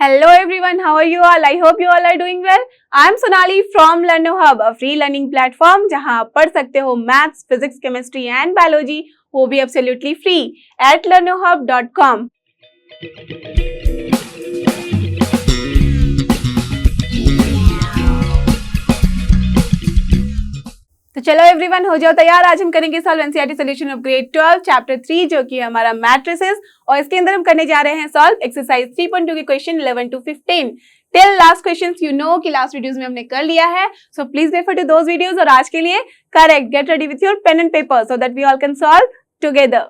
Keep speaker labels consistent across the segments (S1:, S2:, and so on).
S1: Hello everyone, how are you all? I hope you all are doing well. I am Sonali from LearnoHub, a free learning platform जहां आप पढ़ सकते हो maths, physics, chemistry and biology, वो भी absolutely free at learnohub.com। तो चलो everyone हो जाओ तैयार। आज हम करेंगे solve NCERT solution of grade 12 chapter 3 जो कि हमारा मैट्रिसेस, और इसके अंदर हम करने जा रहे हैं सॉल्व एक्सरसाइज 3.2 के question 11 to 15 till last questions. You know कि लास्ट वीडियोस में हमने कर लिया है, so please refer to those videos. और आज के लिए correct, get ready with your pen and paper so that we all can solve together.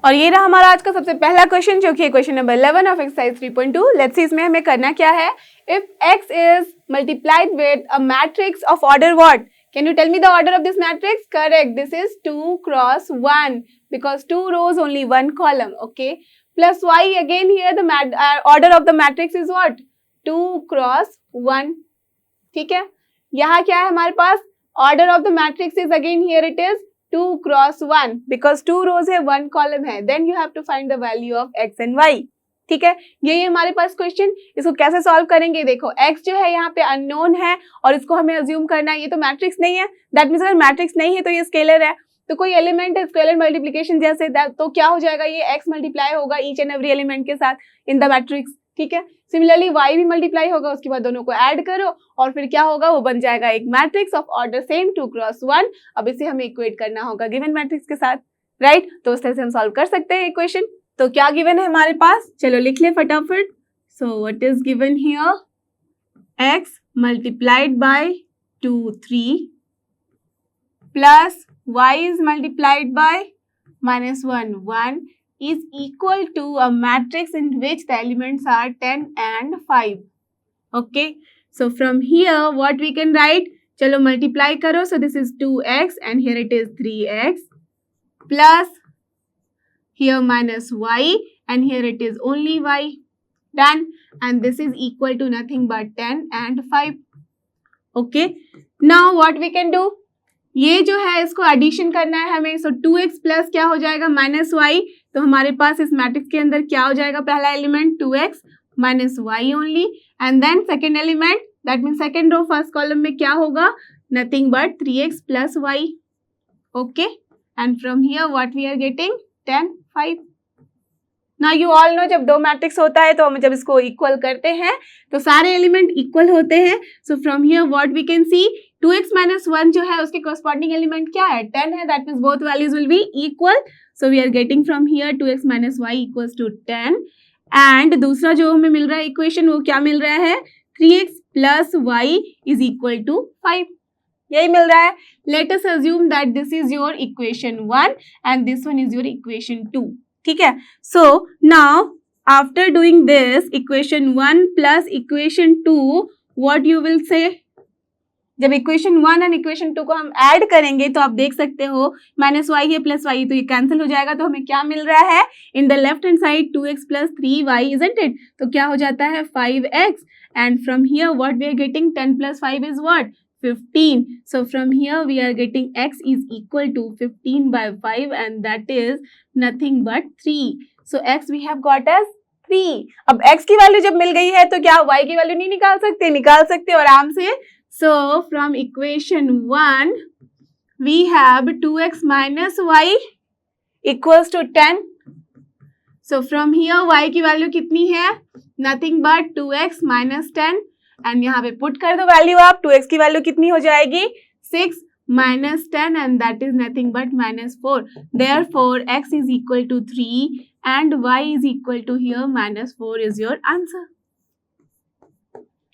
S1: और ये रहा हमारा आज का सबसे पहला क्वेश्चन जो कि question number 11 of exercise 3.2। Let's see इसमें हमें करना क्या है। If x is multiplied with a matrix of order what? Can you tell me the order of this matrix? Correct, this is 2 cross 1 because 2 rows only 1 column, okay? Plus y again here the order of the matrix is what? 2 cross 1, ठीक है। यहाँ क्या है हमारे पास? Order of the matrix is again here it is 2 cross 1 because 2 rows है 1 column है। Then you have to find the value of x and y, ठीक है। यही हमारे पास क्वेश्चन। इसको कैसे सॉल्व करेंगे? देखो x जो है यहाँ पे अननोन है और इसको हमें अज्यूम करना है। ये तो मैट्रिक्स नहीं है, दैट मींस अगर मैट्रिक्स नहीं है तो ये स्केलर है, तो कोई एलिमेंट है स्केलर मल्टीप्लिकेशन जैसे, तो क्या हो जाएगा, ये x मल्टीप्लाई होगा ईच एंड एवरी एलिमेंट के साथ इन द मैट्रिक्स, ठीक है। सिमिलरली y भी मल्टीप्लाई होगा, उसके बाद दोनों को ऐड करो और फिर क्या होगा, वो बन जाएगा एक matrix of order same 2 cross 1। अब इसे हमें इक्वेट करना होगा गिवन मैट्रिक्स के साथ, राइट। तो उस तरह से हम सॉल्व कर सकते हैं इक्वेशन। तो क्या गिवन है हमारे पास, चलो लिख ले फटाफट। So what is given here, x multiplied by 2 3 plus y is multiplied by -1 1 is equal to a matrix in which the elements are 10 and 5. Okay, so from here what we can write, चलो multiply करो, so this is 2x and here it is 3x plus here minus y and here it is only y, done, and this is equal to nothing but 10 and 5. Okay, now what we can do, ये जो है इसको addition करना है हमें। सो 2x plus क्या हो जाएगा -y, तो हमारे पास इस मैट्रिक्स के अंदर क्या हो जाएगा, पहला element 2x minus y only, and then second element that mean second row first column में क्या होगा, nothing but 3x plus y, okay. And from here what we are getting 10 5। ना यू ऑल नो जब दो matrix होता है तो हम जब इसको इक्वल करते हैं तो सारे एलिमेंट इक्वल होते हैं। So from here what we can see, 2x minus 1 जो है उसके कॉरस्पॉन्डिंग एलिमेंट क्या है, 10 है, that means both values will be equal. So we are getting from here 2x minus y equals to 10, and दूसरा जो हमें मिल रहा है इक्वेशन वो क्या मिल रहा है, 3x plus y is equal to 5, यही मिल रहा है। Let us assume that this is your equation 1 and this one is your equation 2, ठीक है। So now after doing this equation 1 plus equation 2, what you will say, जब equation 1 and equation 2 को हम add करेंगे तो आप देख सकते हो माइनस वाई है प्लस वाई, तो ये कैंसिल हो जाएगा, तो हमें क्या मिल रहा है, in the left hand side 2x plus 3y isn't it, तो क्या हो जाता है 5x, and from here what we are getting 10 plus 5 is what 15. So from here we are getting x is equal to 15 by 5 and that is nothing but 3. So x we have got as 3. अब x की value जब मिल गई है तो क्या y की value नहीं निकाल सकते, निकाल सकते और आराम से। So from equation 1 we have 2x minus y equals to 10. So from here y की वैल्यू कितनी है, nothing but 2x minus 10. And यहाँ पे पुट कर दो वैल्यू आप, 2x की वैल्यू कितनी हो जाएगी 6 minus 10 and that is nothing but -4, therefore x is equal to 3 and y is equal to here -4 is your answer.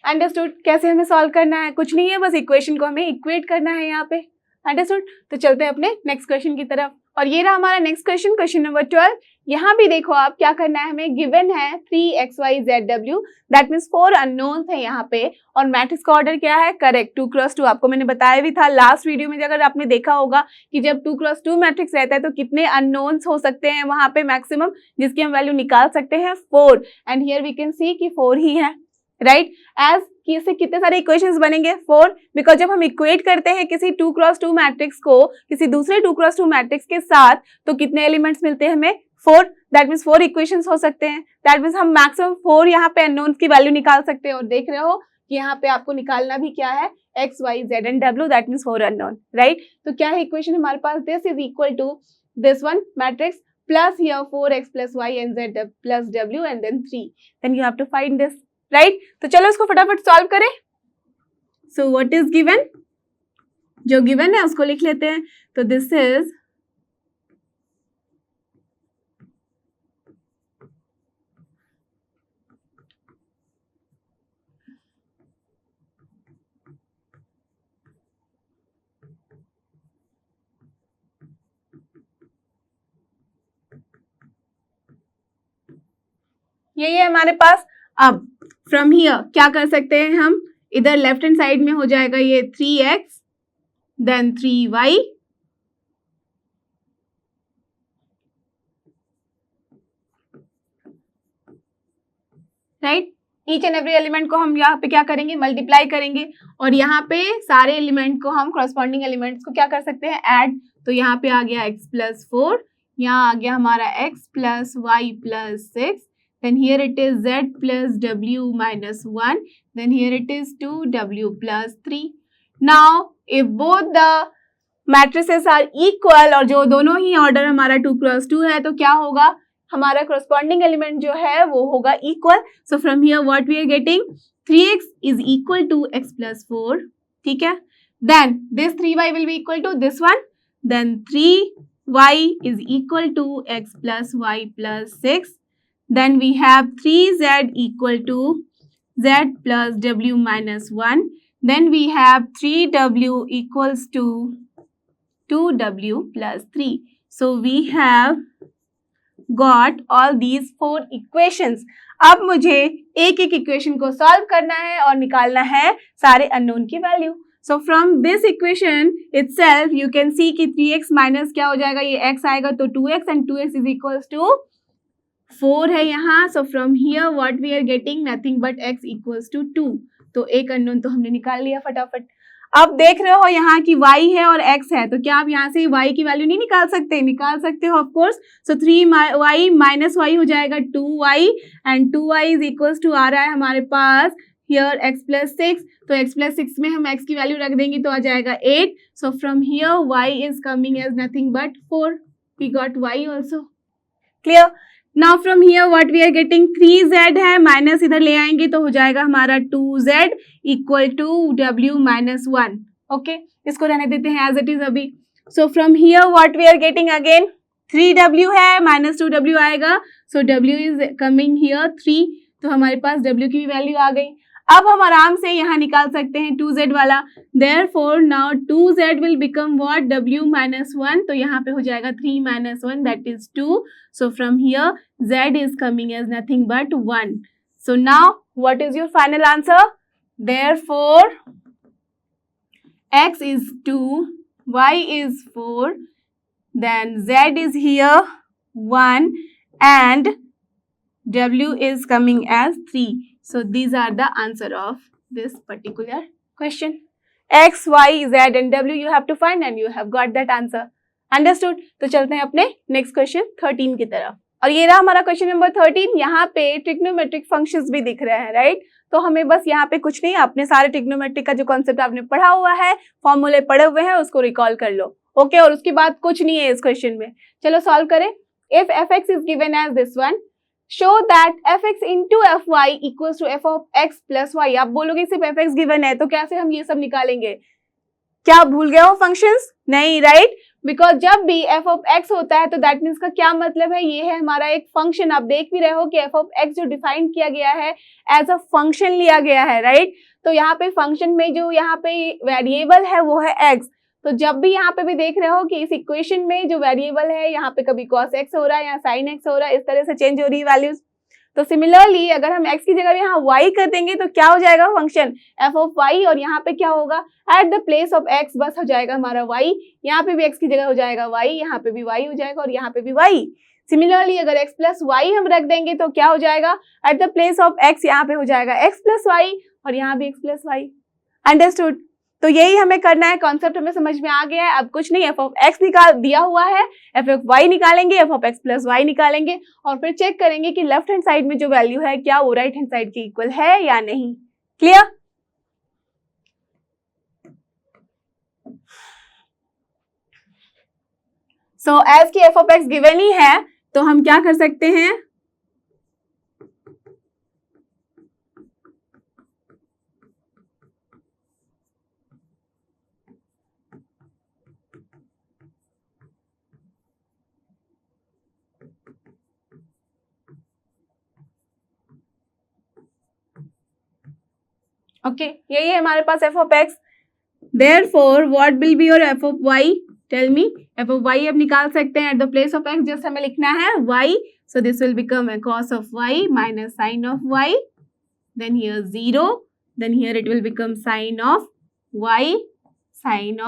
S1: Understood? कैसे हमें सॉल्व करना है, कुछ नहीं है, बस इक्वेशन को हमें इक्वेट करना है यहाँ पे, अंडरस्टूड। तो चलते हैं अपने नेक्स्ट क्वेश्चन की तरफ, और ये रहा हमारा नेक्स्ट क्वेश्चन, क्वेश्चन नंबर 12। यहाँ भी देखो आप क्या करना है, हमें गिवन है 3xyzw, दैट मीन्स 4 अननोन है यहाँ पे, और मैट्रिक्स का ऑर्डर क्या है, करेक्ट 2 क्रॉस 2। आपको मैंने बताया भी था लास्ट वीडियो में, अगर आपने देखा होगा कि जब 2 क्रॉस 2 मैट्रिक्स रहता है तो कितने अननोन्स हो सकते हैं वहां पे मैक्सिमम, जिसकी हम वैल्यू निकाल सकते हैं 4, and here we can see कि 4 ही है, राइट। एज कि इससे कितने सारे इक्वेशंस बनेंगे 4, बिकॉज जब हम इक्वेट करते हैं किसी 2x2 मैट्रिक्स को किसी दूसरे 2x2 मैट्रिक्स के साथ तो कितने एलिमेंट्स मिलते हैं हमें 4, दैट मीन्स 4 इक्वेशंस हो सकते हैं, दैट मीन्स हम मैक्सिमम 4 यहाँ पे अननोन्स की वैल्यू निकाल सकते हैं। और देख रहे हो कि यहाँ पे आपको निकालना भी क्या है x, y, z and w, that means 4 unknown, right. तो क्या है इक्वेशन हमारे पास, this is equal to this one matrix plus here 4x plus y and z plus w and then 3, then you have to find this, right? तो चलो इसको फटाफट solve करें। so what is given, जो given है उसको लिख लेते हैं। तो this is यही है हमारे पास। अब फ्रॉम हियर क्या कर सकते हैं हम, इधर लेफ्ट हैंड साइड में हो जाएगा ये 3x देन 3y राइट। ईच एंड एवरी एलिमेंट को हम यहाँ पे क्या करेंगे, मल्टीप्लाई करेंगे और यहाँ पे सारे एलिमेंट को हम करस्पॉन्डिंग एलिमेंट्स को क्या कर सकते हैं, ऐड। तो यहाँ पे आ गया x + 4, यहाँ आ गया हमारा x + y + 6, then here it is z plus w minus 1, then here it is 2w plus 3. Now if both the matrices are equal और जो दोनों ही ऑर्डर हमारा 2x2 है तो क्या होगा, हमारा corresponding element जो है वो होगा equal. So from here what we are getting, 3x is equal to x plus 4, ठीक है। Then this 3y will be equal to this one, then 3y is equal to x plus y plus 6. Then we have 3z equal to z plus w minus 1. Then we have 3w equals to 2w plus 3. So we have got all these 4 equations. अब मुझे एक एक equation को solve करना है और निकालना है सारे अननोन की value. So from this equation itself you can see कि 3x माइनस क्या हो जाएगा, ये x आएगा तो 2x and 2x is equals to 4 है यहाँ। So from here what we are getting, nothing but x equals to 2। तो एक अननोन तो हमने निकाल लिया फटाफट। अब देख रहे हो यहाँ की y है और x है, तो क्या आप यहाँ से y की वैल्यू नहीं निकाल सकते, निकाल सकते हो of course. So 3y minus y हो जाएगा 2y and 2y is equals to आ रहा है हमारे पास हियर x + 6, तो x + 6 में हम x की वैल्यू रख देंगे तो आ जाएगा 8। So from here y is coming as nothing but 4, we got y also, clear. Now from here what we are getting, 3z है माइनस इधर ले आएंगे तो हो जाएगा हमारा 2z equal to w minus 1, okay. इसको रहने देते हैं एज इट इज अभी। So from here what we are getting again, 3w है माइनस 2w आएगा, सो w इज कमिंग हियर 3, तो हमारे पास w की भी वैल्यू आ गई। अब हम आराम से यहाँ निकाल सकते हैं 2z वाला, therefore now 2z will become what, w minus 1, तो यहाँ पे हो जाएगा 3 minus 1 that is 2. So from here z is coming as nothing but 1. So now what is your final answer? Therefore x is 2, y is 4, then z is here 1 and w is coming as 3. So these are the answer of this particular question. X, Y, Z and W you have to find and you have got that answer. Understood? तो चलते हैं अपने next question 13 की तरफ। और ये रहा हमारा क्वेश्चन नंबर 13। यहाँ पे ट्रिग्नोमेट्रिक फंक्शंस भी दिख रहे हैं, राइट। तो हमें बस यहाँ पे कुछ नहीं, अपने सारे ट्रिग्नोमेट्रिक का जो कॉन्सेप्ट आपने पढ़ा हुआ है, फॉर्मूले पढ़े हुए हैं, उसको रिकॉल कर लो, ओके। और उसके बाद कुछ नहीं है इस क्वेश्चन में। चलो सॉल्व करें। If fx is given as this one, show that fx into fy equals to f of x plus y। आप बोलोगे सिर्फ fx गिवन है तो कैसे हम ये सब निकालेंगे, क्या भूल गए हो फंक्शंस? नहीं, राइट। बिकॉज जब भी f of x होता है तो दैट मीन्स का क्या मतलब है, ये है हमारा एक फंक्शन। आप देख भी रहे हो कि f of x जो डिफाइन किया गया है एज अ फंक्शन लिया गया है, राइट। तो यहाँ पे फंक्शन में जो यहाँ पे वेरिएबल है वो है x। तो जब भी यहाँ पे भी देख रहे हो कि इस इक्वेशन में जो वेरिएबल है यहाँ पे कभी cos x हो रहा है या sin x हो रहा है, इस तरह से चेंज हो रही है वैल्यूज। तो सिमिलरली अगर हम x की जगह यहाँ y कर देंगे तो क्या हो जाएगा फंक्शन f of y, और यहाँ पे क्या होगा eight the place of x बस हो जाएगा हमारा y। यहाँ पे भी x की जगह हो जाएगा y, यहाँ पे भी y हो जाएगा और यहाँ पे भी y। सिमिलरली अगर x प्लस y हम रख देंगे तो क्या हो जाएगा eight the place of x यहाँ पे हो जाएगा x प्लस y और यहाँ भी x प्लस वाई। अंडरस्टूड? तो यही हमें करना है, कॉन्सेप्ट हमें समझ में आ गया है। अब कुछ नहीं, एफ ऑफ एक्स निकाल दिया हुआ है, एफ ऑफ वाई निकालेंगे, f of x plus y निकालेंगे और फिर चेक करेंगे कि लेफ्ट हैंड साइड में जो वैल्यू है क्या वो राइट हैंड साइड के इक्वल है या नहीं। क्लियर? सो एज की एफ ऑफ एक्स गिवन ही है तो हम क्या कर सकते हैं, ओके यही है हमारे पास F of X. Therefore what will be your F of Y? Tell me. F of Y अब निकाल सकते हैं, at the place of X just हमें लिखना है Y, so this will become cos of y minus sin of y, then here 0, then here it will become sin of y, sin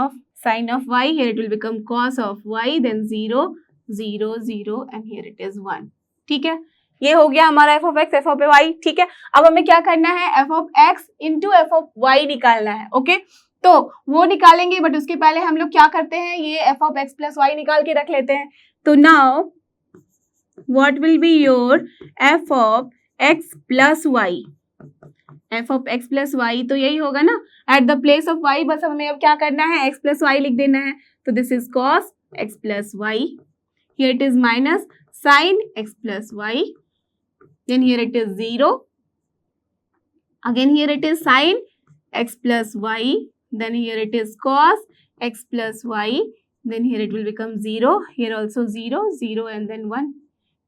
S1: of y, here it will become cos of y, then 0 0 0 and here it is 1। ठीक है, ये हो गया हमारा f of x, f of y. ठीक है, अब हमें क्या करना है, f of x into f of y निकालना है। ओके तो वो निकालेंगे, बट उसके पहले हम लोग क्या करते हैं, ये f of x plus y निकाल के रख लेते हैं। तो now what will be your F of x plus y? F of x plus y तो यही होगा ना, at the place of y बस हमें अब क्या करना है, एक्स प्लस वाई लिख देना है। तो this is cos x plus y, here it is minus sine x plus y, then here it is 0, again here it is sin x plus y, then here it is cos x plus y, then here it will become 0, here also 0 0 and then 1।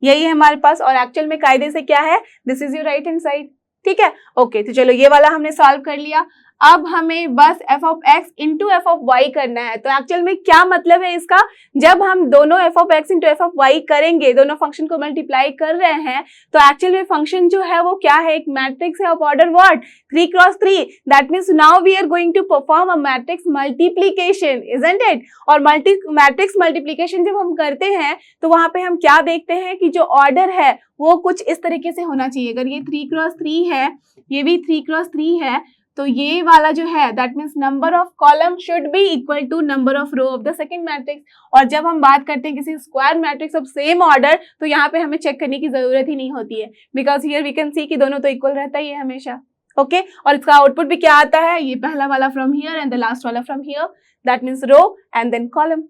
S1: यही है हमारे पास, और actual में कायदे से क्या है, this is your right hand side. ठीक है, ओके तो चलो ये वाला हमने सॉल्व कर लिया। अब हमें बस f of x into f of y करना है। तो एक्चुअल में क्या मतलब है इसका, जब हम दोनों f of x into f of y करेंगे, दोनों फंक्शन को मल्टीप्लाई कर रहे हैं, तो एक्चुअल में फंक्शन जो है वो क्या है, एक मैट्रिक्स है of order what 3 cross 3। That means now we are going to perform a matrix multiplication, isn't it? और मैट्रिक्स मल्टीप्लीकेशन जब हम करते हैं तो वहां पे हम क्या देखते हैं कि जो ऑर्डर है वो कुछ इस तरीके से होना चाहिए। अगर ये 3 क्रॉस 3 है, ये भी 3 क्रॉस 3 है, तो ये वाला जो है that means number of column should be equal to number of row of the second matrix. और जब हम बात करते हैं किसी square matrix of same order, तो यहाँ पे हमें चेक करने की जरूरत ही नहीं होती है, because here we can see कि दोनों तो इक्वल रहता ही है हमेशा। ओके और इसका आउटपुट भी क्या आता है, ये पहला वाला from here and the last वाला from here, that means row and then column.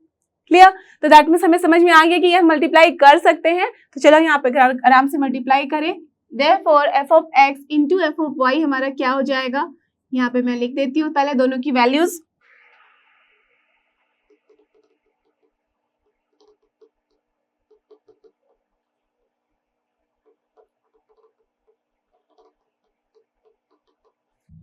S1: Clear? तो दैट मीन्स हमें समझ में आ गया कि ये हम मल्टीप्लाई कर सकते हैं। तो चलो यहाँ पे आराम से मल्टीप्लाई करें। Therefore f of x into f of y हमारा क्या हो जाएगा, यहाँ पे मैं लिख देती हूँ पहले दोनों की वैल्यूज।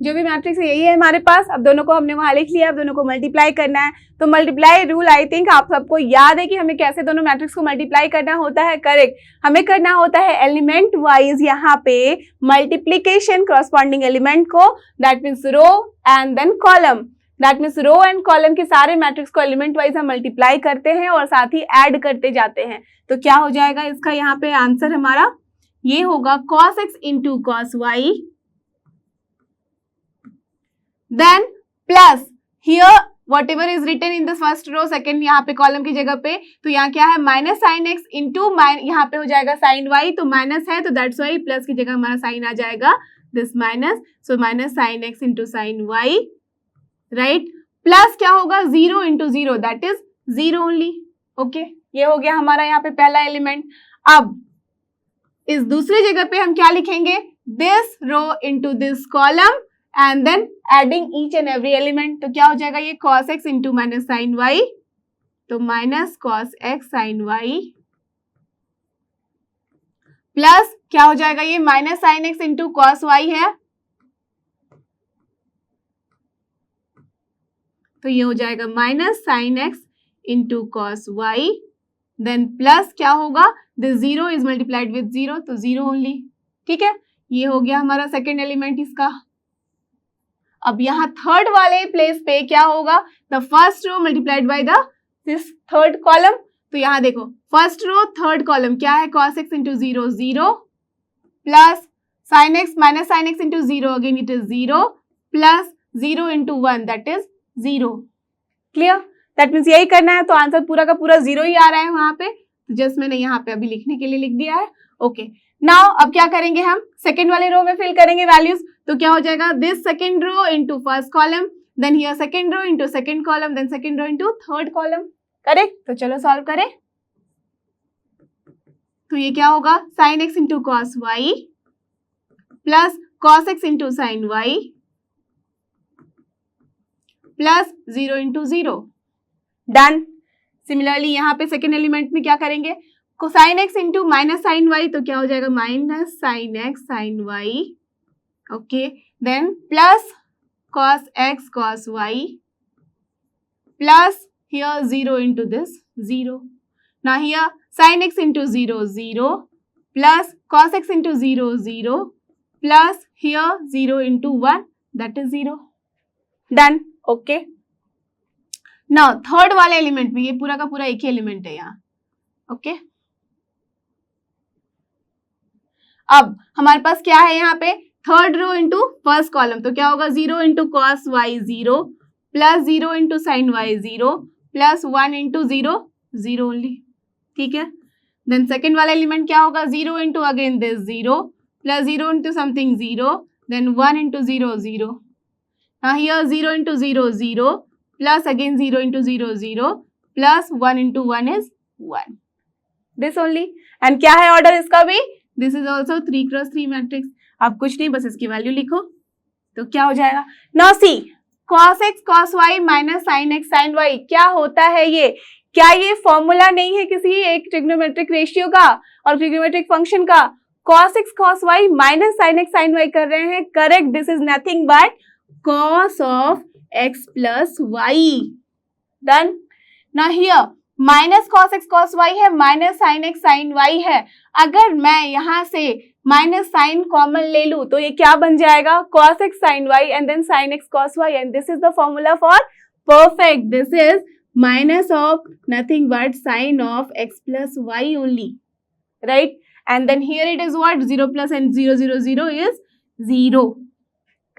S1: जो भी मैट्रिक्स है यही है हमारे पास। अब दोनों को हमने वहां लिख लिया, अब दोनों को मल्टीप्लाई करना है। तो मल्टीप्लाई रूल आई थिंक आप सबको याद है कि हमें कैसे दोनों मैट्रिक्स को मल्टीप्लाई करना होता है। करेक्ट, हमें करना होता है एलिमेंट वाइज यहाँ पे मल्टीप्लीकेशन करस्पॉन्डिंग एलिमेंट को, that means row and then column. That means row and column के सारे मैट्रिक्स को एलिमेंट वाइज हम मल्टीप्लाई करते हैं और साथ ही ऐड करते जाते हैं। तो क्या हो जाएगा इसका यहाँ पे आंसर हमारा, ये होगा cos x into cos y, then plus here whatever is written in the first row second यहाँ पे कॉलम की जगह पे, तो यहाँ क्या है माइनस साइन एक्स इंटू यहाँ पे हो जाएगा साइन वाई, तो माइनस है तो दैट्स वाई प्लस की जगह हमारा साइन आ जाएगा this minus, so minus sine x into sine y, right? Plus क्या होगा 0 into 0 that is 0 only. Okay ये हो गया हमारा यहाँ पे पहला एलिमेंट। अब इस दूसरी जगह पे हम क्या लिखेंगे, this row into this column and then adding each and every element। तो क्या हो जाएगा ये cos x into minus sine Y, तो minus cos x sine Y, plus क्या हो जाएगा ये minus sine x into cos y है, तो ये हो जाएगा minus sine x into cos y, then plus क्या होगा, दिस 0 इज मल्टीप्लाइड विद 0, तो 0 ओनली। ठीक है, ये हो गया हमारा सेकेंड एलिमेंट इसका। अब यहाँ थर्ड वाले प्लेस पे क्या होगा, the first row multiplied by the this third column. तो यहाँ देखो फर्स्ट रो थर्ड कॉलम क्या है, cos x into 0 0 plus sin x minus sin x into 0, again it is 0, plus 0 into 1, that is 0. Clear? That means यही करना है, तो answer पूरा का पूरा 0 ही आ रहा है वहां पे, तो जस्ट मैंने यहाँ पे अभी लिखने के लिए लिख दिया है. ओके, नाउ अब क्या करेंगे हम, सेकेंड वाले रो में फिल करेंगे वैल्यूज. तो क्या हो जाएगा, this second row into first column, then here second row into second column, then second row into third column. Correct? तो चलो सॉल्व करें. तो ये क्या होगा, sine x into cos y plus cos x into sine Y plus 0 into 0. Done. Similarly यहाँ पे second element में क्या करेंगे, cosine x into minus sine Y, तो क्या हो जाएगा, minus sine x sign Y. Okay, then plus cos x cos y plus here 0 into this 0. Now here sin x into 0 0 plus cos x into 0 0 plus here 0 into 1, that is 0. Done. Okay. Now third वाले element में, ये पूरा का पूरा एक ही element है यहाँ. Okay, अब हमारे पास क्या है यहाँ पे, third row into first column, तो क्या होगा, 0 into cos y 0 plus 0 into sine y 0 plus 1 into 0 0 only. ठीक है. देन सेकेंड वाला एलिमेंट क्या होगा, 0 into again this 0 plus 0 into something 0, then 1 into 0 0. Now here 0 into 0 0 plus again 0 into 0 0 plus 1 into 1 is 1. This only. And क्या है order इसका भी, this is also 3 cross 3 matrix. आप कुछ नहीं, बस इसकी वैल्यू लिखो तो क्या हो जाएगा. Now see, cos x cos y minus sin x sin y, क्या होता है ये, क्या ये फॉर्मूला नहीं है किसी एक ट्रिग्नोमेट्रिक रेशियो का और ट्रिग्नोमेट्रिक फंक्शन का. cos x cos y minus sin x sin y कर रहे हैं. Correct. This is nothing but cos of x plus y. Done. Now here minus cos x cos y है, minus sin x sin y है. अगर मैं यहाँ से minus sin common ले लूँ तो ये क्या बन जाएगा, cos x sin y and then sin x cos y, and this is the formula for perfect. This is minus of nothing but sin of x plus y only, right? And then here it is what, 0 plus and 0 0 0 is 0.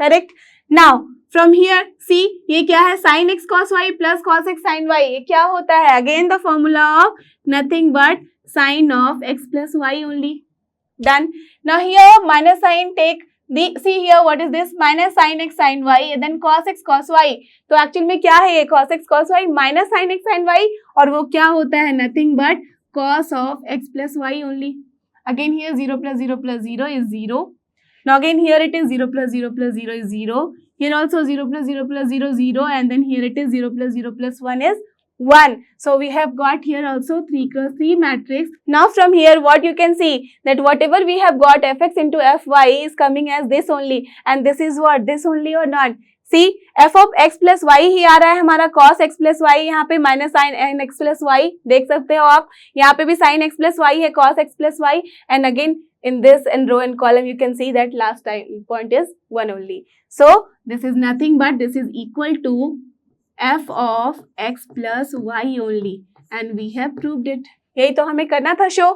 S1: Correct? Now from here see, ये क्या है, sin x cos y plus cos x sin y, ये क्या होता है, again the formula of nothing but sin of x plus y only. Done. Now here minus sign take the, see here what is this, minus sin x sin y and then cos x cos y. तो actual में क्या है ये, cos x cos y minus sin x sin y, और वो क्या होता है, nothing but cos of x plus y only. Again here 0 plus 0 plus 0 is 0. Now again here it is 0 plus 0 plus 0 is 0. Here also 0 plus 0 plus 0 0, and then here it is 0 plus 0 plus 1 is 1. So we have got here also 3 cross 3 matrix. Now from here what you can see, that whatever we have got fx into fy is coming as this only, and this is what, this only or not. See, f of x plus y ही आ रहा है हमारा, cos x plus y, यहाँ पे minus sin x plus y देख सकते हो आप, यहाँ पे भी sin x plus y है, cos x plus y, and again in this and row and column you can see that last time point is 1 only. So this is nothing but this is equal to f of x plus y only, and we have proved it. यही तो हमें करना था show,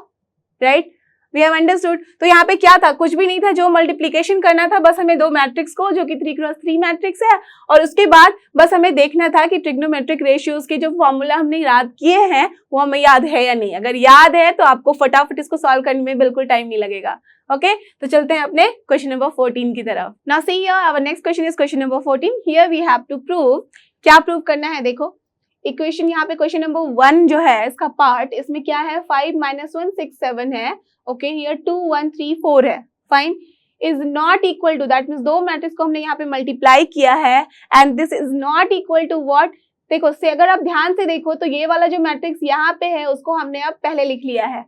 S1: right? We have understood. तो यहाँ पे क्या था, कुछ भी नहीं था, जो मल्टीप्लीकेशन करना था बस हमें दो मैट्रिक्स को, जो कि 3 क्रॉस 3 मैट्रिक्स है, और उसके बाद बस हमें देखना था कि ट्रिग्नोमेट्रिक रेशियोज के जो फॉर्मूला हमने याद किए हैं वो हमें याद है या नहीं. अगर याद है तो आपको फटाफट इसको सॉल्व करने में बिल्कुल टाइम नहीं लगेगा. ओके, तो चलते हैं अपने क्वेश्चन नंबर 14 की तरफ. Now see here our next question is question number 14. Here we have to prove, क्या प्रूव करना है, देखो इक्वेशन यहाँ पे क्वेश्चन नंबर 1 जो है इसका पार्ट, इसमें क्या है 5 - 1 6 7 है. ओके, हियर 2 1 3 4 है. Fine, is not equal to, that means दो मैट्रिक्स को हमने यहाँ पे मल्टीप्लाई किया है, and this is not equal to what. देखो से अगर आप ध्यान से देखो तो ये वाला जो मैट्रिक्स यहाँ पे है उसको हमने अब पहले लिख लिया है,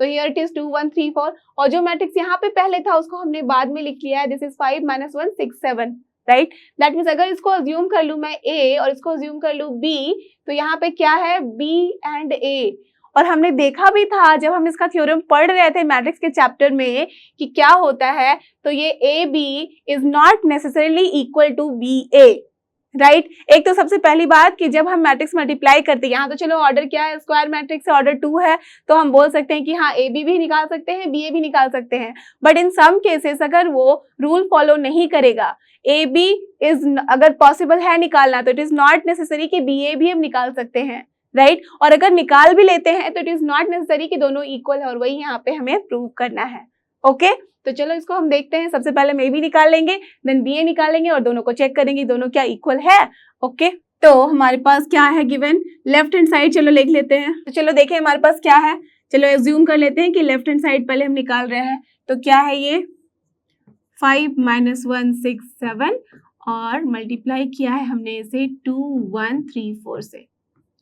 S1: तो हियर इट इज 2 1 3 4, और जो मैट्रिक्स यहाँ पे पहले था उसको हमने बाद में लिख लिया है, this is 5 - 1 6 7, right. That means अगर इसको अज्यूम कर लूं मैं A और इसको अज्यूम कर लूं B, तो यहाँ पे क्या है B एंड A. और हमने देखा भी था जब हम इसका थ्योरम पढ़ रहे थे मैट्रिक्स के चैप्टर में कि क्या होता है, तो ये AB is not necessarily equal to BA. Right एक तो सबसे पहली बात कि जब हम मैट्रिक्स मल्टीप्लाई करते हैं, यहाँ तो चलो ऑर्डर क्या है, स्क्वायर मैट्रिक्स है, ऑर्डर 2 है, तो हम बोल सकते हैं कि हाँ ए बी भी निकाल सकते हैं, बी ए भी निकाल सकते हैं, बट इन सम केसेस अगर वो रूल फॉलो नहीं करेगा, ए बी इज अगर पॉसिबल है निकालना तो इट इज नॉट नेसेसरी कि बी ए भी हम निकाल सकते हैं, राइट और अगर निकाल भी लेते हैं तो इट इज नॉट नेसेसरी कि दोनों इक्वल है, और वही यहाँ पे हमें प्रूव करना है। ओके तो चलो इसको हम देखते हैं। सबसे पहले हम ए बी निकाल लेंगे, देन बी ए निकालेंगे और दोनों को चेक करेंगे दोनों क्या इक्वल है। ओके तो हमारे पास क्या है गिवन, लेफ्ट हैंड साइड चलो लिख लेते हैं। तो चलो देखें हमारे पास क्या है, चलो एज्यूम कर लेते हैं कि लेफ्ट हैंड साइड पहले हम निकाल रहे हैं, तो क्या है ये 5 - 1 6 7 और मल्टीप्लाई किया है हमने इसे 2 1 3 4 से,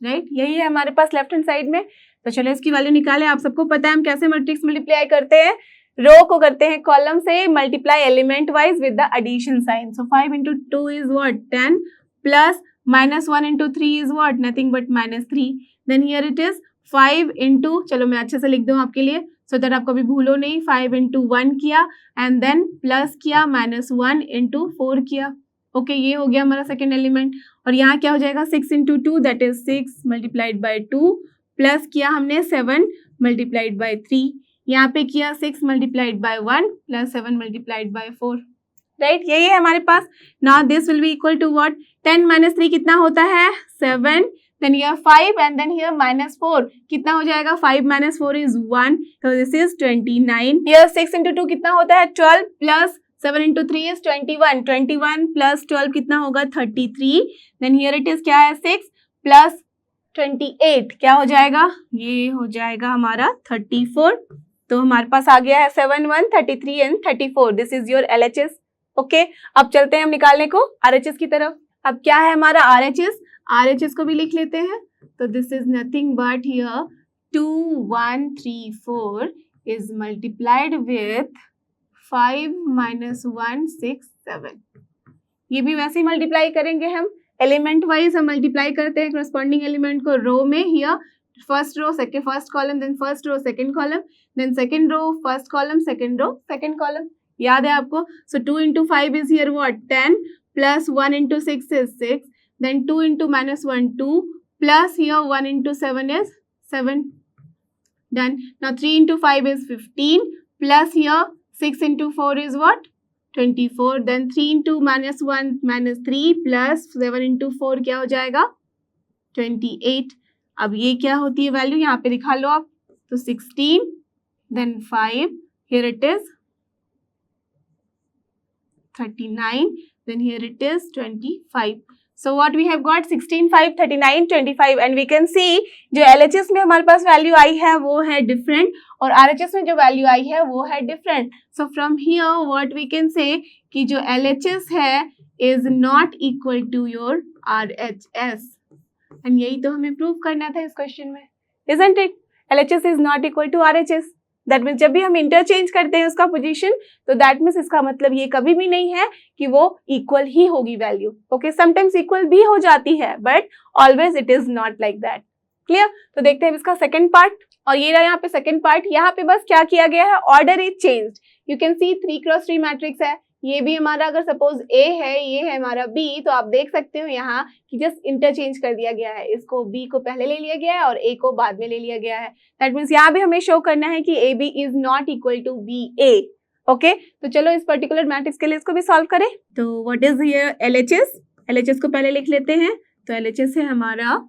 S1: राइट यही है हमारे पास लेफ्ट हैंड साइड में। तो चलो इसकी वैल्यू निकालें। आप सबको पता है हम कैसे मैट्रिक्स मल्टीप्लाई करते हैं, रो को करते हैं कॉलम से multiply element wise with the addition sign. So 5 into 2 is what 10 plus -1 into 3 is what nothing but -3, then here it is 5 into, चलो मैं अच्छे से लिख दूं आपके लिए सो दैट आप कभी भूलो नहीं, 5 into 1 किया एंड देन प्लस किया -1 into 4 किया। ओके ये हो गया हमारा सेकेंड एलिमेंट। और यहाँ क्या हो जाएगा 6 into 2 that is 6 multiplied by 2 plus किया हमने 7 multiplied by 3, यहाँ पे किया 6 multiplied by 1 plus 7 multiplied by 4, right यही है हमारे पास। Now this will be equal to what 10 - 3 कितना होता है 7, then here 5 and then here -4 कितना हो जाएगा 5 - 4 is 1, so this is 29। Here 6 into 2 कितना होता है 12 प्लस 7 into 3 is 21, 21 प्लस 12 कितना होगा 33, देन हियर इट इज क्या है 6 प्लस 28 क्या हो जाएगा, ये हो जाएगा हमारा 34। तो हमारे पास आ गया है 7 1 33 and 34, this is your LHS। Okay अब चलते हैं हम निकालने को RHS की तरफ। अब क्या है हमारा RHS को भी लिख लेते हैं। तो this is nothing but here 2 1 3 4 is multiplied with 5 - 1 6 7, ये भी वैसे ही मल्टीप्लाई करेंगे हम एलिमेंट वाइज, हम मल्टीप्लाई करते हैं करस्पॉन्डिंग एलिमेंट को रो में। Here first row first column, then first row second column, then second row first column, second row second column, याद है आपको। सो 2 into 5 is here what 10 plus 1 into 6 is 6, then 2 into -1 2 plus here 1 into 7 is 7, done। Now 3 into 5 is 15 plus here 6 into 4 is what 24, then 3 into -1 -3 plus 7 into 4 क्या हो जाएगा 28। अब ये क्या होती है वैल्यू यहाँ पे दिखा लो आप, तो 16 then 5 here it is 39, then here it is 25। So what we have got 16 5 39 25 and we can see जो LHS में हमारे पास वैल्यू आई है वो है डिफरेंट और RHS में जो वैल्यू आई है वो है different. So from here what we can say कि जो LHS है is not equal to your RHS, and यही तो हमें प्रूव करना था इस क्वेश्चन में, isn't it? LHS is not equal to RHS, that means जब भी हम इंटरचेंज करते हैं उसका पोजीशन तो दैट मीन्स इसका मतलब ये कभी भी नहीं है कि वो इक्वल ही होगी वैल्यू। ओके समटाइम्स इक्वल भी हो जाती है but always it is not like that. Clear? तो देखते हैं इसका सेकंड पार्ट, और ये रहा यहाँ पे सेकंड पार्ट। यहाँ पे बस क्या किया गया है, order is changed. You can see 3x3 matrix है, ये भी हमारा अगर सपोज A है, ये है हमारा B, तो आप देख सकते हो यहाँ कि जस्ट इंटरचेंज कर दिया गया है, इसको B को पहले ले लिया गया है और A को बाद में ले लिया गया है। दैट मीन्स यहाँ भी हमें शो करना है कि AB is not equal to BA। Okay तो चलो इस पर्टिकुलर मैट्रिक्स के लिए इसको भी सॉल्व करें। तो व्हाट इज हियर LHS को पहले लिख लेते हैं। तो LHS है हमारा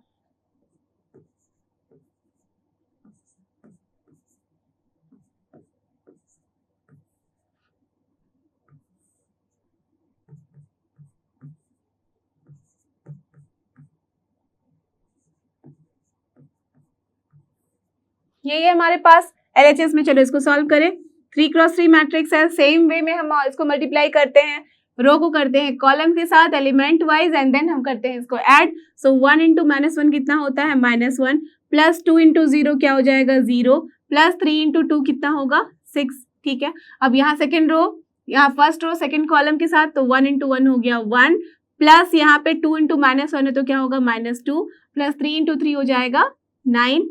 S1: यही है हमारे पास LHS में। चलो इसको सॉल्व करें। 3x3 मैट्रिक्स है, सेम वे में हम इसको मल्टीप्लाई करते हैं, रो को करते हैं कॉलम के साथ एलिमेंट वाइज एंड देन हम करते हैं इसको ऐड। सो 1 into -1 कितना होता है -1 प्लस 2 into 0 क्या हो जाएगा 0 प्लस 3 into 2 कितना होगा 6। ठीक है, अब यहाँ सेकेंड रो, यहाँ फर्स्ट रो सेकेंड कॉलम के साथ, तो 1 into 1 हो गया 1 प्लस यहाँ पे 2 into -1 है तो क्या होगा -2 प्लस 3 into 3 हो जाएगा 9,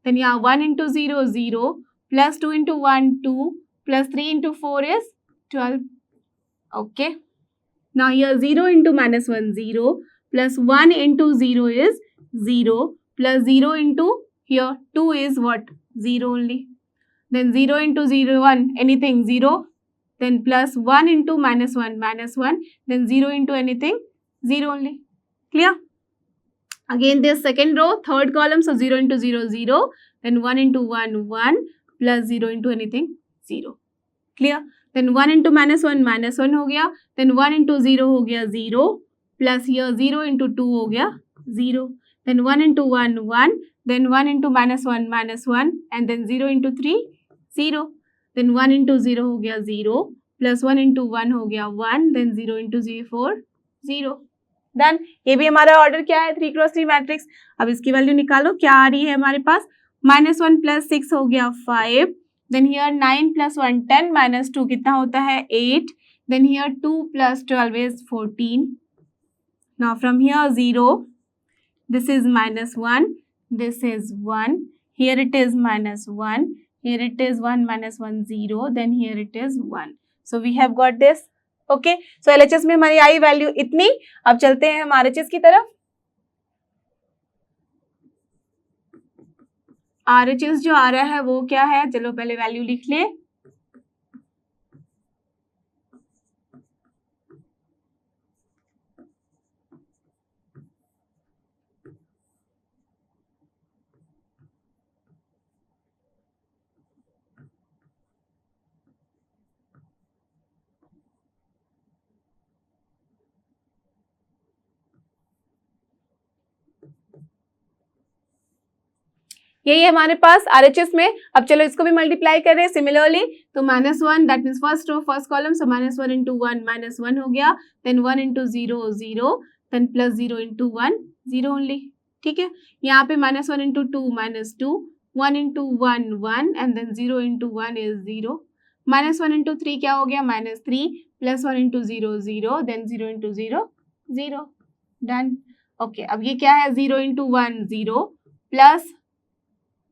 S1: then यहाँ 1 into 0 0 plus 2 into 1 2 plus 3 into 4 is 12। Okay, now here 0 into -1 0 plus 1 into 0 is 0, plus 0 into here 2 is what? 0 only. Then 0 into 0, 1, anything 0. Then plus 1 into minus 1, then 0 into anything, 0 only. Clear? Again this second row, third column, so 0 into 0, 0. Then 1 into 1, 1, plus 0 into anything, 0. Clear? Then 1 into minus 1 हो गया. Then 1 into 0 हो गया 0. Plus here 0 into 2 हो गया 0. Then 1 into 1, 1. Then 1 into minus 1, and then 0 into 3, 0. Then 1 into 0 हो गया 0. Plus 1 into 1 हो गया 1. Then 0 into 4, 0. डन. ये भी हमारा ऑर्डर क्या है? 3 क्रॉस 3 मैट्रिक्स. अब इसकी वैल्यू निकालो. क्या आ रही है हमारे पास? -1 plus 6 हो गया 5. Then here 9 plus 1 10 minus 2 कितना होता है? 8. Then here 2 plus 12 is 14. Now from here 0. This is -1. This is 1. Here it is -1. Here it is 1 minus 1 0. Then here it is 1. So we have got this. Okay. So LHS में हमारी I value इतनी. अब चलते हैं हम RHS की तरफ. RHS जो आ रहा है वो क्या है? चलो पहले वैल्यू लिख ले. यही है हमारे पास RHS में. अब चलो इसको भी मल्टीप्लाई कर रहे हैं सिमिलरली. तो -1 that means first row first column. So -1 into 1 -1 हो गया. Then 1 into 0 0. Then plus 0 into 1 0 only. ठीक है. यहाँ पे -1 into 2 -2. 1 into 1 1 and then 0 into 1 is 0. -1 into 3 क्या हो गया? -3. Plus 1 into 0 0. Then 0 into 0 0. Done. Okay. अब ये क्या है? 0 into 1 0 plus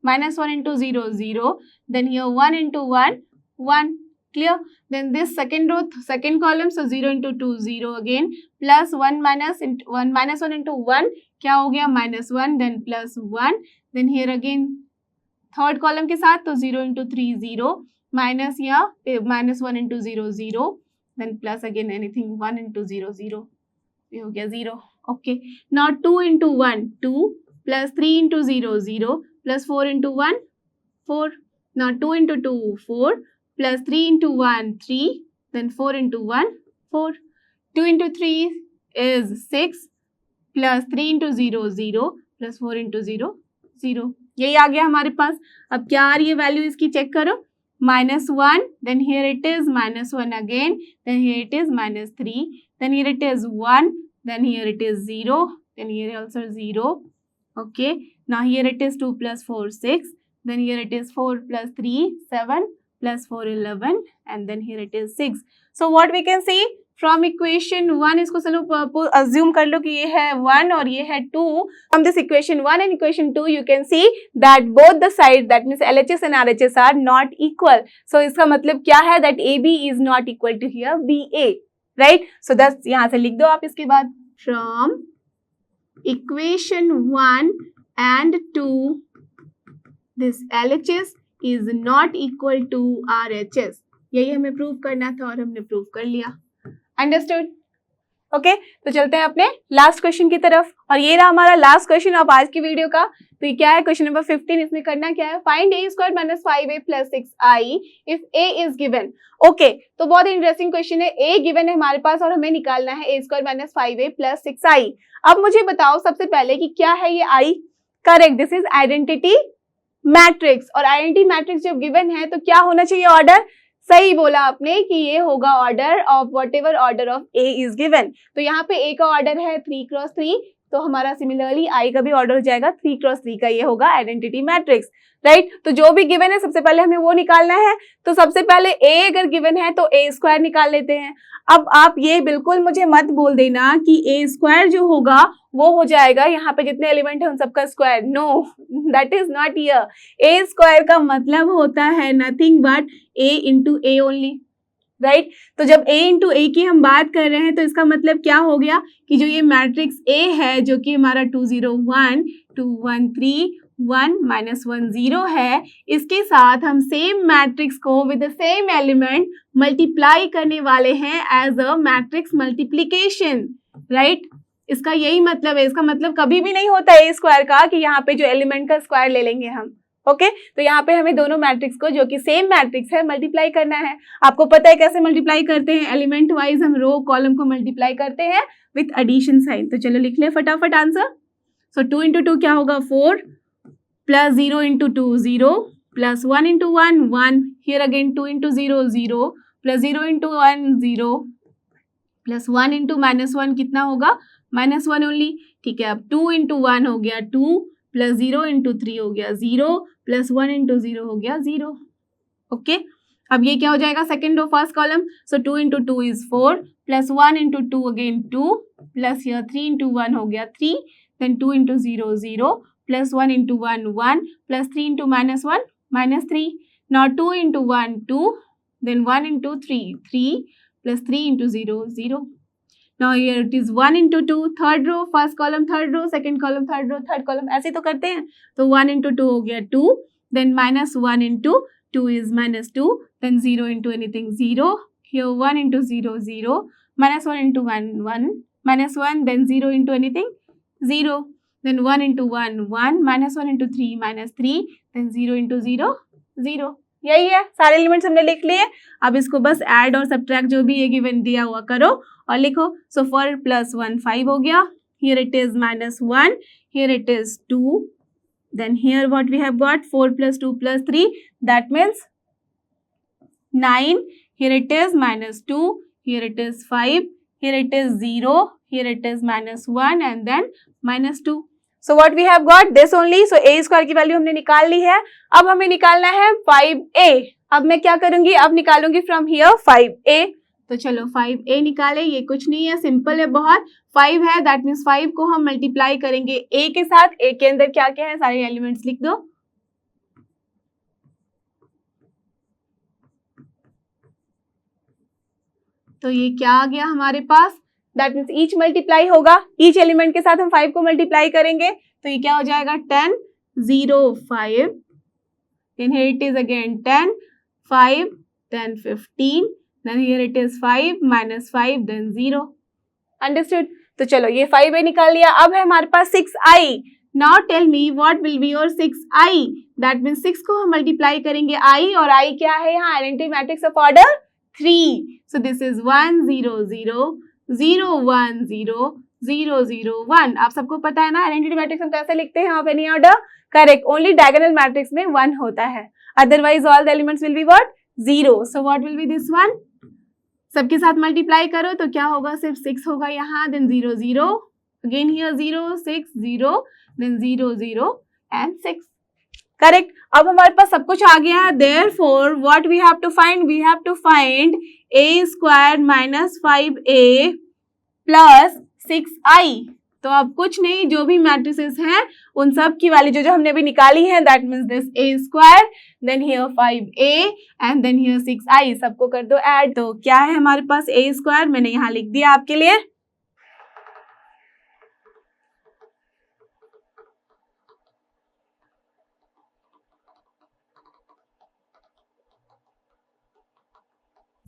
S1: -1 into 0 0. Then here 1 into 1 1. Clear? Then this second row, second column, so 0 into 2 0 again. Plus 1 minus 1 into 1 क्या हो गया? -1. Then plus 1. Then here again third column के साथ तो 0 into 3 0. Minus या -1 into 0 0. Then plus again anything 1 into 0 0. ये हो गया 0. Okay. Now 2 into 1 2. Plus 3 into 0 0. Plus 4 into 1 4. Now 2 into 2 4. Plus 3 into 1 3. Then 4 into 1 4. 2 into 3 is 6. Plus 3 into 0 0. Plus 4 into 0 0. यही आ गया हमारे पास. अब क्या आ रही है वैल्यू इसकी? चेक करो. -1. Then here it is -1 again. Then here it is -3. Then here it is 1. Then here it is 0. Then here also 0. Okay. Now here it is 2 plus 4 6. Then here it is 4 plus 3 7 plus 4 11 and then here it is 6. So what we can see from equation 1 इसको चलो assume कर लो कि ये है 1 और ये है 2. From this equation 1 and equation 2 you can see that both the sides that means LHS and RHS are not equal. So इसका मतलब क्या है? That AB is not equal to here BA. Right? So that's यहाँ से लिख दो आप इसके बाद. From equation 1 and 2 this LHS is not equal to RHS. यही हमें प्रूव करना था और हमने प्रूव कर लिया. अंडरस्टूड? ओके. तो चलते हैं अपने लास्ट क्वेश्चन की तरफ और ये रहा हमारा लास्ट क्वेश्चन ऑफ आज की वीडियो का. तो ये क्या है? Question number 15. इसमें करना क्या है? Find a square minus 5a plus 6i if a is given. Okay. तो बहुत इंटरेस्टिंग क्वेश्चन है. a गिवन है हमारे पास और हमें निकालना है a square minus 5a plus 6i. अब मुझे बताओ सबसे पहले कि क्या है ये i? Correct. This is identity matrix. और आइडेंटिटी मैट्रिक्स जब गिवन है तो क्या होना चाहिए? ऑर्डर. सही बोला आपने कि ये होगा order of whatever order of A is given. तो यहाँ पे ए का ऑर्डर है 3 क्रॉस 3. तो हमारा सिमिलरली आई का भी ऑर्डर हो जाएगा 3 क्रॉस 3 का. ये होगा आइडेंटिटी मैट्रिक्स. राइट. तो जो भी गिवन है सबसे पहले हमें वो निकालना है. तो सबसे पहले ए अगर गिवन है तो ए स्क्वायर निकाल लेते हैं. अब आप ये बिल्कुल मुझे मत बोल देना कि ए स्क्वायर जो होगा वो हो जाएगा यहाँ पे जितने एलिमेंट है उन सबका square. No, that is not here. A square का मतलब होता है nothing but A into A only. Right. तो जब A इंटू ए की हम बात कर रहे हैं तो इसका मतलब क्या हो गया कि जो ये मैट्रिक्स A है जो कि हमारा 2 0 1 2 1 3 1 -1 0 है, इसके साथ हम सेम मैट्रिक्स को with the same element multiply करने वाले हैं as a matrix multiplication, right. इसका यही मतलब है। इसका मतलब कभी भी नहीं होता ए स्क्वायर का कि यहाँ पे जो एलिमेंट का स्क्वायर ले लेंगे हम, ओके। तो यहाँ पे हमें दोनों मैट्रिक्स को जो कि सेम मैट्रिक्स है मल्टीप्लाई करना है। आपको पता है कैसे मल्टीप्लाई करते हैं, एलिमेंट वाइज हम रो कॉलम को मल्टीप्लाई करते हैं विथ एडिशन साइन। तो चलो लिख ले फटाफट आंसर। सो 2 इंटू 2 क्या होगा 4 plus 0 into 2 0 plus 1 into 1 1 here again 2 into 0 0 plus 0 into 1 0 plus 1 into -1 कितना होगा -1 ओनली, ठीक है। अब 2 इंटू 1 हो गया 2 प्लस 0 इंटू 3 हो गया 0 प्लस 1 इंटू 0 हो गया 0, ओके। अब ये क्या हो जाएगा second row first column. So 2 into 2 is 4 plus 1 into 2 again 2 plus यहाँ 3 इंटू 1 हो गया 3 then 2 into 0 0 plus 1 into 1 1 plus 3 into -1 -3 now 2 into 1 2 then 1 into 3 3 plus 3 into 0 0. Now here it is 1 into 2 third row first column third row second column third row third column ऐसे तो करते हैं। तो 1 into 2 हो गया 2 then -1 into 2 is -2 then 0 into anything 0 here 1 into 0 0 -1 into 1 1 -1 then 0 into anything 0 then 1 into 1 1 -1 into 3 -3 then 0 into 0 0। यही है, सारे एलिमेंट्स हमने लिख लिए। अब इसको बस ऐड और सब्ट्रैक्ट जो भी ये गिवन दिया हुआ करो और लिखो। सो 4 प्लस 1 5 हो गया, here it is -1 here it is 2 then here what we have got 4 plus 2 plus 3 that means 9 here it is -2 here it is 5 here it is 0 here it is -1 and then -2। So what we have got this only. So a square की value हमने निकाल ली है। अब हमें निकालना है 5a। अब मैं क्या करूंगी, अब निकालूंगी फ्रॉम हियर 5a। तो चलो 5a निकाले, ये कुछ नहीं है, सिंपल है बहुत। 5 है दैट मीन्स 5 को हम मल्टीप्लाई करेंगे a के साथ। a के अंदर क्या क्या है सारे एलिमेंट्स लिख दो। तो ये क्या आ गया हमारे पास, दैट मीन्स ईच मल्टीप्लाई होगा, ईच एलिमेंट के साथ हम 5 को मल्टीप्लाई करेंगे। तो ये क्या हो जाएगा 10 0 5 then here it is again 10 5 then 15 then here it is 5 -5 then 0। Understood. तो चलो ये 5a निकाल लिया। अब है हमारे पास 6i। Now tell me what will be your 6i। That means 6 को हम मल्टीप्लाई करेंगे i और i क्या है यहाँ identity matrix of order 3। So this is 1 0 0 0 1 0 0 0 1। आप सबको पता है ना आइडेंटिटी मैट्रिक्स हम कैसे लिखते हैं of any order, correct. Only diagonal matrix में 1 होता है, otherwise all the elements will be what 0। So what will B this one, सबके साथ मल्टीप्लाई करो तो क्या होगा, सिर्फ 6 होगा यहाँ, then 0 0 again here 0 6 0 then 0 0 and 6, correct. अब हमारे पास सब कुछ आ गया है। Therefore what we have to find, we have to find a square -5a plus 6i। तो अब कुछ नहीं, जो भी मैट्रिसेस हैं उन सब की वैल्यू जो हमने अभी निकाली है that means this a square then here 5a and then here 6i, सबको कर दो ऐड। तो क्या है हमारे पास a स्क्वायर, मैंने यहाँ लिख दिया आपके लिए।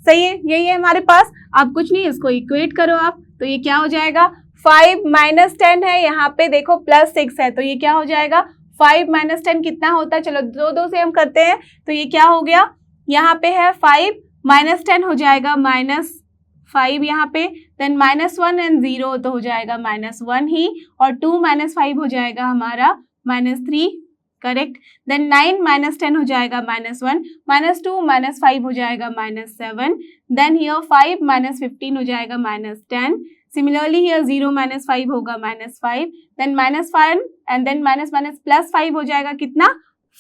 S1: सही है, यही है हमारे पास। अब कुछ नहीं, इसको इक्वेट करो आप। तो ये क्या हो जाएगा 5 - 10 है, यहाँ पे देखो +6 है, तो ये क्या हो जाएगा 5 - 10 कितना होता है, चलो 2 से हम करते हैं। तो ये क्या हो गया, यहाँ पे है 5 - 10 हो जाएगा -5 यहाँ पे, देन -1 एंड 0 तो हो जाएगा -1 ही, और 2 - 5 हो जाएगा हमारा -3, करेक्ट। देन 9 - 10 हो जाएगा -1, -2 - 5 हो जाएगा -7, देन हियर 5 - 15 हो जाएगा -10, सिमिलरली हियर 0 - 5 होगा -5, देन -5 एंड देन +5 हो जाएगा कितना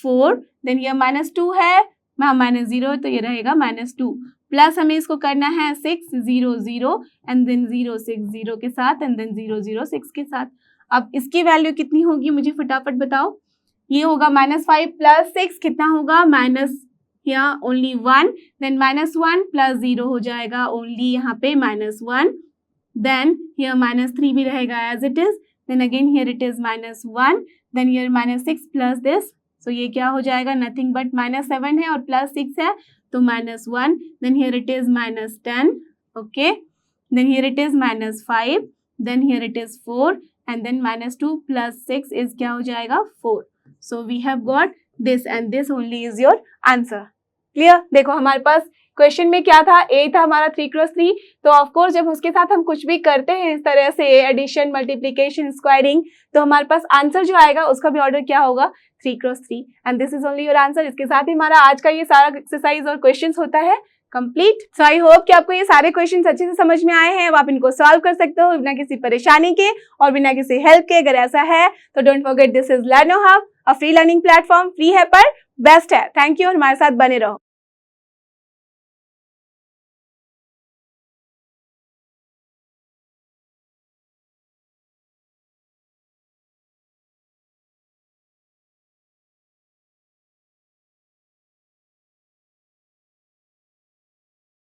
S1: 4, देन हियर -2 है वहाँ -0 तो ये रहेगा -2, प्लस हमें इसको करना है 6 0 0 एंड देन 0 6 0 के साथ एंड देन 0 0 6 के साथ। अब इसकी वैल्यू कितनी होगी मुझे फटाफट बताओ। ये होगा -5 + 6 कितना होगा here only 1, then minus 1 plus 0 हो जाएगा only यहाँ पे minus 1, then here minus 3 भी रहेगा as it is, then again here it is minus 1, then here minus 6 plus this, so ये क्या हो जाएगा nothing but minus 7 है और plus 6 है तो minus 1, then here it is minus 10, okay, then here it is minus 5, then here it is 4 and then minus 2 plus 6 is क्या हो जाएगा 4. So we have got this and this only is your answer. Clear? देखो हमारे पास question में क्या था, a था हमारा 3x3, तो ऑफ कोर्स जब उसके साथ हम कुछ भी करते हैं इस तरह से एडिशन, मल्टीप्लिकेशन, स्क्वायरिंग, तो हमारे पास आंसर जो आएगा उसका भी ऑर्डर क्या होगा 3x3 and this is only your answer. इसके साथ ही हमारा आज का ये सारा एक्सरसाइज और क्वेश्चंस होता है कंप्लीट. सो आई होप कि आपको ये सारे क्वेश्चंस अच्छे से समझ में आए हैं. अब आप इनको सॉल्व कर सकते हो बिना किसी परेशानी के और बिना किसी हेल्प के. अगर ऐसा है तो don't forget this is लर्नो hub, a free learning platform. Free है पर बेस्ट है. थैंक यू और हमारे साथ बने रहो.